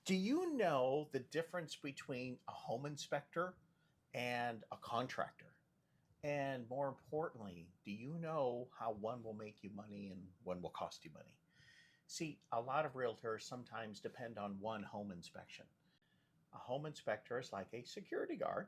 Do you know the difference between a home inspector and a contractor? And more importantly, do you know how one will make you money and one will cost you money? See, a lot of realtors sometimes depend on one home inspection. A home inspector is like a security guard,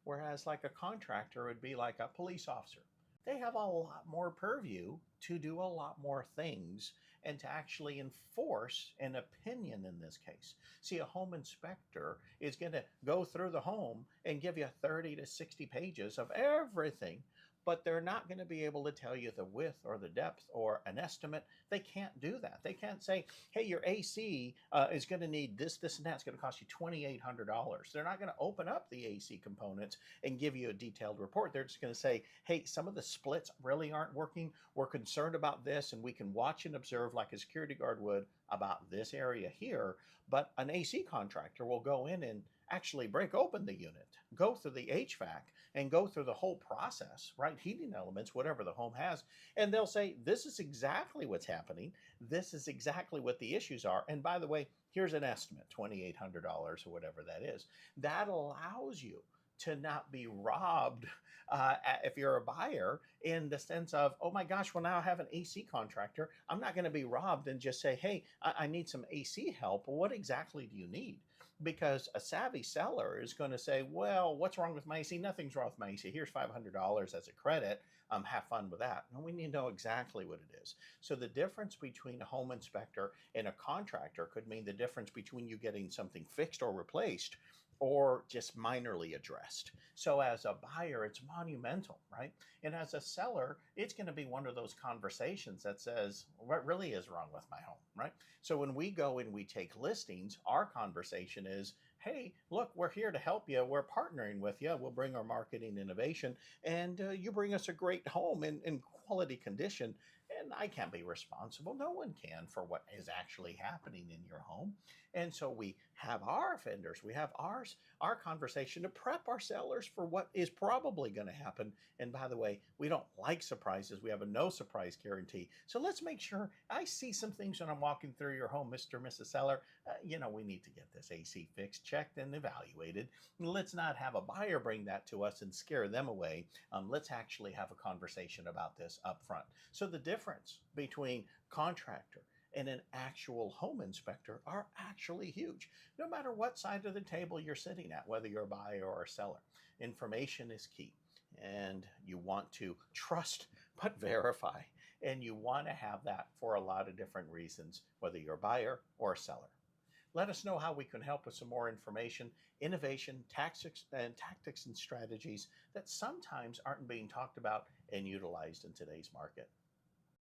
whereas like a contractor would be like a police officer. They have a lot more purview to do a lot more things and to actually enforce an opinion in this case. See, a home inspector is going to go through the home and give you 30 to 60 pages of everything, but they're not going to be able to tell you the width or the depth or an estimate. They can't do that. They can't say, hey, your AC is going to need this, this, and that. It's going to cost you $2,800. They're not going to open up the AC components and give you a detailed report. They're just going to say, hey, some of the splits really aren't working. We're concerned about this, and we can watch and observe like a security guard would about this area here. But an AC contractor will go in and actually break open the unit, go through the HVAC, and go through the whole process, right? Heating elements, whatever the home has. And they'll say, this is exactly what's happening. This is exactly what the issues are. And by the way, here's an estimate, $2,800 or whatever that is. That allows you to not be robbed if you're a buyer, in the sense of, oh my gosh, well, now I have an AC contractor. I'm not going to be robbed and just say, hey, I need some AC help. Well, what exactly do you need? Because a savvy seller is going to say, well, what's wrong with my AC? Nothing's wrong with my AC. Here's $500 as a credit. Have fun with that. No, we need to know exactly what it is. So the difference between a home inspector and a contractor could mean the difference between you getting something fixed or replaced or just minorly addressed. So as a buyer, it's monumental, right? And as a seller, it's going to be one of those conversations that says, what really is wrong with my home, right? So when we go and we take listings, our conversation is, hey, look, we're here to help you. We're partnering with you. We'll bring our marketing innovation, and you bring us a great home in quality condition. And I can't be responsible. No one can for what is actually happening in your home. And so we have our vendors, we have our conversation to prep our sellers for what is probably going to happen. And by the way, we don't like surprises. We have a no surprise guarantee. So let's make sure I see some things when I'm walking through your home, Mr. Mrs. Seller. We need to get this AC fixed, checked, and evaluated. Let's not have a buyer bring that to us and scare them away. Let's actually have a conversation about this up front. So the difference between contractor and an actual home inspector are actually huge. No matter what side of the table you're sitting at, whether you're a buyer or a seller, information is key. And you want to trust but verify. And you want to have that for a lot of different reasons, whether you're a buyer or a seller. Let us know how we can help with some more information, innovation, tactics and strategies that sometimes aren't being talked about and utilized in today's market.